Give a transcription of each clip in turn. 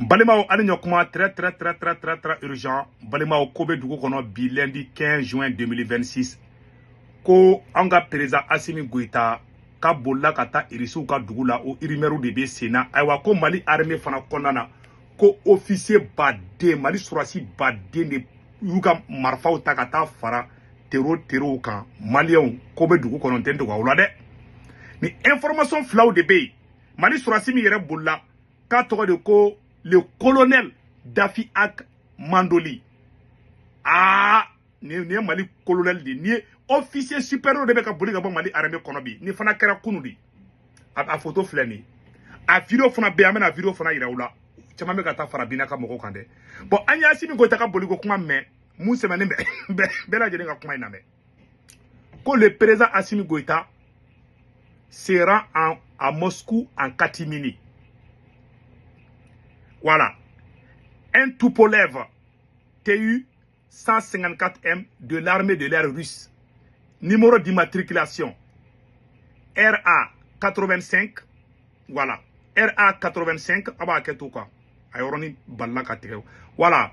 Balimao Alignokuma très urgent. Balimao Kobe Dougo Kono bi lundi 15 juin 2026. Ko anga président Assimi Goïta ka bolla kata irisu ka dugula o irimeru de be sena aywa ko Mali armée fana konana ko officier badé Mali surasi badé ne yuka marfaw takata fara tero kan Malien Kobe Dougo Kono tende wa wala de ni information flaw de be Mali surasi mi yere bolla ka to de ko le colonel Dafi Ak Mandoli ni Mali colonel di ni officier supérieur de ka boli ka bon Mali armée kono bi ni fana kera kunudi a photo flani a video fana be amena video fana ira wala chama me ka ta fara bina ka moko kande bon anya Assimi Goïta ka boli ko kuma me mu semane be la jeni ka kuma ina me ko le président Assimi Goïta sera à Moscou en catimini. Voilà. Un Tupolev TU 154M de l'armée de l'air russe. Numéro d'immatriculation RA 85. Voilà. RA 85. Voilà.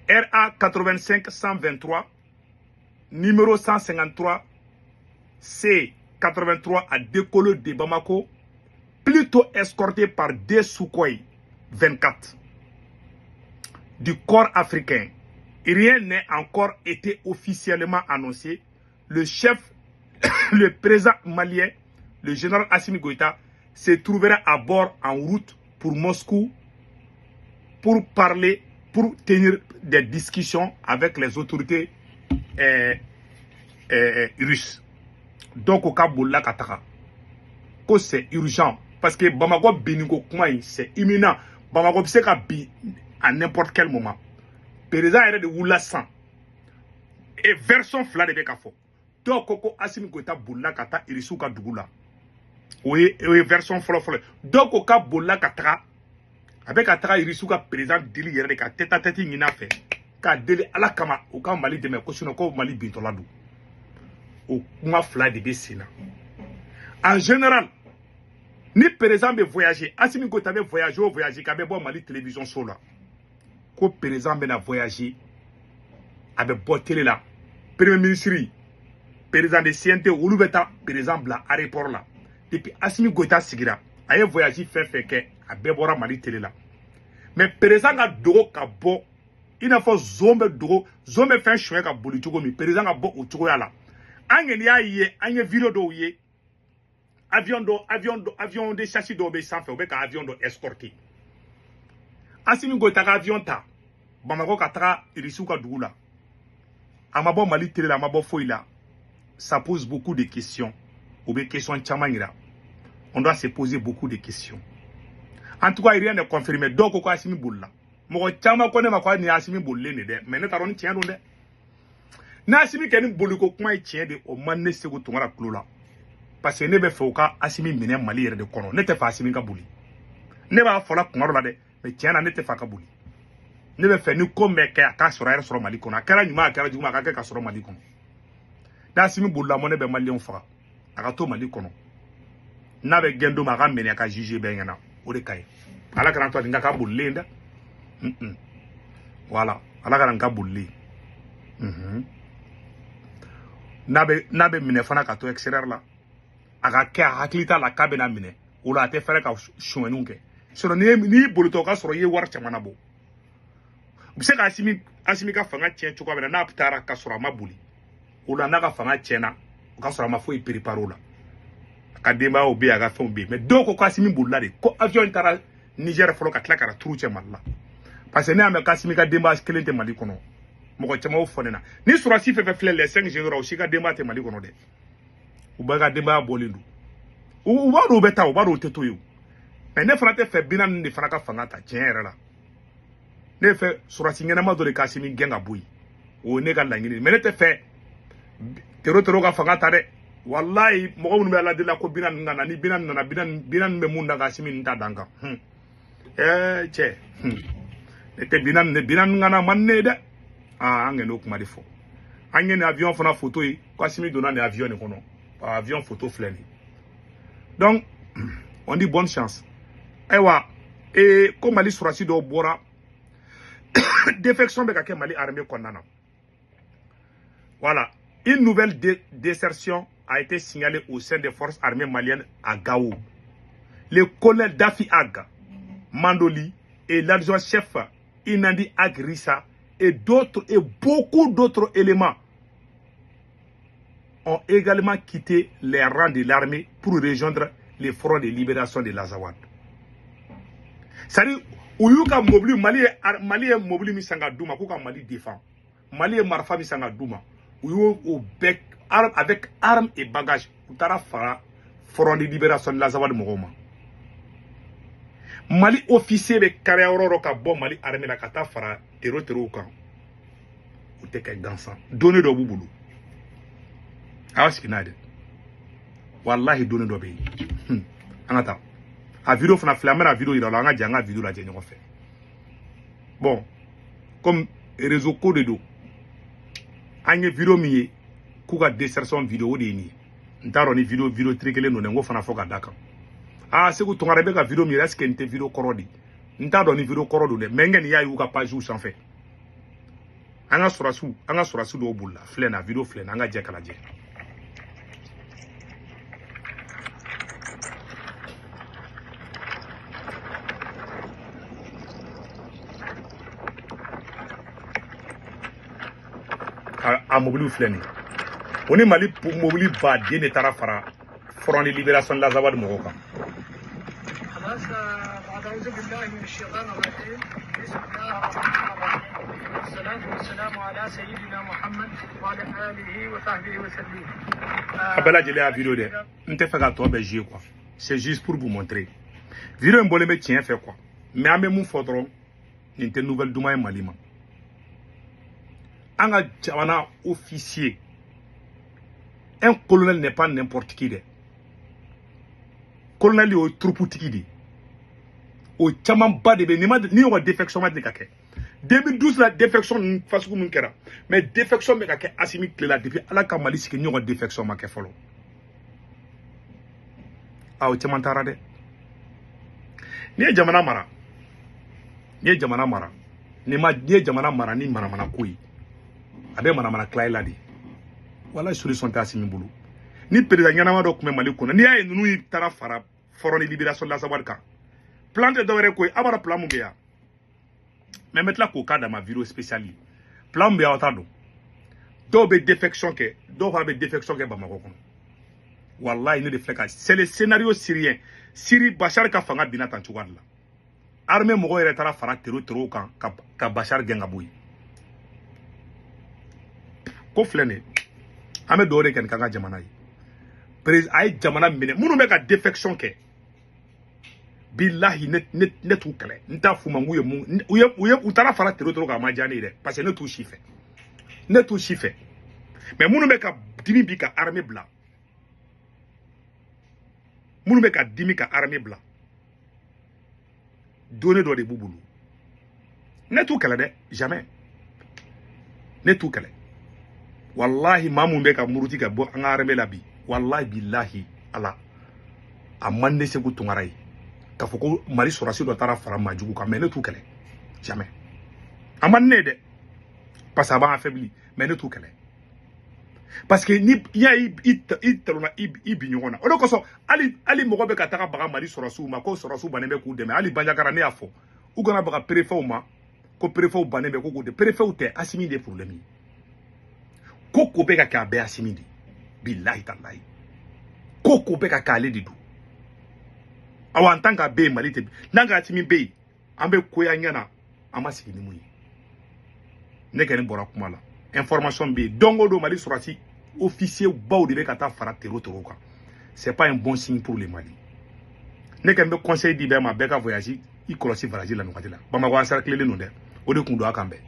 RA 85 123. Numéro 153 C 83 a décollé de Bamako. Plutôt escorté par deux Sukhoi 24 du corps africain. Rien n'est encore été officiellement annoncé. Le chef, le président malien, le général Assimi Goïta, se trouvera à bord en route pour Moscou pour parler, pour tenir des discussions avec les autorités russes. Donc au Kaboula Katara, c'est urgent parce que Bamako Beningo c'est imminent. Bamako c'est à n'importe quel moment. Président est de Oulassan. Et version fla de Bekafo. Donc, Koko Assimi Goïta Boula Kata Irisuka Dougoula. Oui, version fla. Donc, Koka Boula Katra. Avec Katra Irisuka, président Dili Yere Ka tête à tête Nina fait. Ka Dili Alakama, au cas Mali de Mekoshinoko Mali Bintoladou. Au Kuma fla de Bessina. En général, ni président de voyager. Assimi Goïta veut voyager, qu'avait bon Mali télévision sur là. Ko président bena voyager avec télé là premier ministre président de CNT olu beta président bla aéroport là depuis Assimi Goïta sigira aye voyager fait que a bebora Mali télé là mais président ga dogo ka bo ina fo zombe fait choix ka boli tugo mi président ga bo o tugo ya là angeni aye anye video do ye avion de châssis do be sans fait o be ka avion do escorté Assimi Goïta ka avion ta Bamako Katra Irisuka Dougoula. Amabo Mali Télé, Amabo Foïla. Ça pose beaucoup de questions. Ou bien questions Tchamangira. On doit se poser beaucoup de questions. En tout cas, rien n'est confirmé. Donc, au cas Assimi Boula. Moi, Tchama connaît ma quoi ni Assimi Boulé ne de. Mais n'est pas on tient de. Na Assimi Keni Bouliko comment il tient de au mané se go tumara klola. Parce que ne be fauka Assimi mine Mali de kono. Ne te fa Assimi ka bouli. Ne ba fola kumaro la de. Mais tiens na ne te fa ka bouli. Ne be fait ni comme que ka sura sur Mali kono akara nyuma akara juma ka sur Mali kono da Assimi Boula mo ne be Mali on fa aka to Mali kono na be gendo ma ka meni ka juger be ngana o de kay ala kana to dinga ka bulle nda voilà ala kana ka bulle na be mine fana ka to extérieur la aka ka haklita la ka be na mine o la te fere ka chouenu ke so ni boluto ka soro ye war chamana bo bise ka Assimi ka fanga tien chukwa bena na putara ka sura mabuli ola na ka fanga tiena ka sura mafo i preparo la ka demba obi aga fon bi mais donc ko Assimi Boula de ko avion tara Niger folo ka tlaka ra truche malla parce que ne am ka Assimi ka demba kelente Mali kono moko chama o fonena ni sura si fe flele les 5 généraux aussi ka demba te Mali kono de u ba ka demba bolindu u ba do beta u ba do teto yo mais ne fana te fe binan ni fana ka fanga ta tiens la ne fait surasi ngena do de Assimi genga boy o ne ga langini mais ne te fait tero ga fanga tare wallahi mo ko be Allah de la ko binan ngana ni binan be munda ga Assimi nta danga che ne te binan ngana manne de angeno kuma de fo angene avion fona photo yi ko Assimi donna ne avion ni kono avion photo fleni donc on dit bonne chance ewa Et comme Mali Sourassi do Bora, défection de Mali armée condamnant. Voilà. Une nouvelle désertion a été signalée au sein des forces armées maliennes à Gao. Le colonel Dafi Aga, Mandoli et l'adjoint-chef Inandi Agrissa et beaucoup d'autres éléments ont également quitté les rangs de l'armée pour rejoindre les fronts de libération de l'Azawad. C'est-à-dire, Ouyouka Mobili, Mali est Mobili Misanga Douma, Kouka Mali défend. Mali est Marfa Misanga Douma. Ouyou au bec, avec armes et bagages, Outara Fara, front de libération de l'Azawad Mogoma. Mali officier de Kareoro ka bon Mali armée la Kata Fara, Tero Kan. Ou Teke Gansan. Donnez de Bouboulou. Awaskinade. Wallahi donné d'obéi. Angata. A vidéo fana flamme la vidéo il a la janga vidéo la jenyo fait. Bon, comme réseau code do. Anye vidéo mi kuga désertion vidéo de ni. Ntaro ni vidéo trikele no ngo fana foka daka. Ah c'est que ton arabe ka vidéo mi reste que vidéo korodi. Ntaro ni vidéo korodo de mengen ya yu ka page ou sans fait. Anga surasu do bulla flena vidéo flena anga jekala je. A mobile fleni. On est Mali pour mobile ba de tara fara front de libération de l'Azawad Mogoka. Abela j'ai la vidéo de. On te fait gâteau belge quoi. C'est juste pour vous montrer. Vidéo mbole me tient fait quoi. Mais à même mon fotron, une nouvelle douma malima. Un officier, un colonel n'est pas n'importe qui. Colonel est au troupeau tiki. Au chaman pas de ni au défection de kake. 2012 la défection face au munkera. Mais défection de kake assimile la depuis à la kamali si ni au défection ma ke follow. Ah au chaman tarade. Ni jamana mara. Ni jamana mara. Ni jamana mara ni mana kui. Abe mana Klaila di. Voilà solution ta simi bulu. Ni président ñanama do kuma Mali kono ni ay nunu tara fara foron libération de la Zawadka. Plan de dowere koy abara plan mbeya. Mais mettre la coca dans ma vidéo spéciale. Plan mbeya otado. Do be défection ke, do va be défection ke Bamako kono. Wallahi ne defleka. C'est le scénario syrien. Syrie Bachar ka fanga bina tan chuwadla. Armée mogo yere tara fara tero kan ka Bachar genga boy. Ko flene ame dore ken kanga jamana yi ay jamana mine munu be ka défection ke billahi net ou kale nta fuma nguye mu uye utara fara tero ka ma jani de parce que net ou chife mais munu be ka dimi bi ka armée blanc munu be ka dimi ka armée blanc donner do de bubulu net ou kale de jamais net ou kale. Wallahi mamu be ka muruti ka bo an armée la bi wallahi billahi ala amande se ku tungarai ka foko Mali Sourassi do tara fara majugu ka mais ne tout kele jamais amane de parce que ba affaibli mais ne tout kele parce que ni ya italona ibinyona o ko so ali mogo be ka taka baga Mali Sourassi ma ko Sourassi banebe ku de mais ali banjakara ne afo u gona baga préfet ma ko préfet banebe ko de préfet ou te assimi des problèmes. Koko beka ka be asimidi billahi tallahi koko beka ka le didu awan tanga be malite nanga atimi be ambe koya nyana amasiki ni muyi ne ken bora kuma la information be dongo do Mali Sourassi officier baw de beka ta fara tero ka c'est pas un bon signe pour le Mali ne ken be conseil di be ma beka voyager i kolosi voyager la no katila Bamako asar clé le no de o de kundo akambe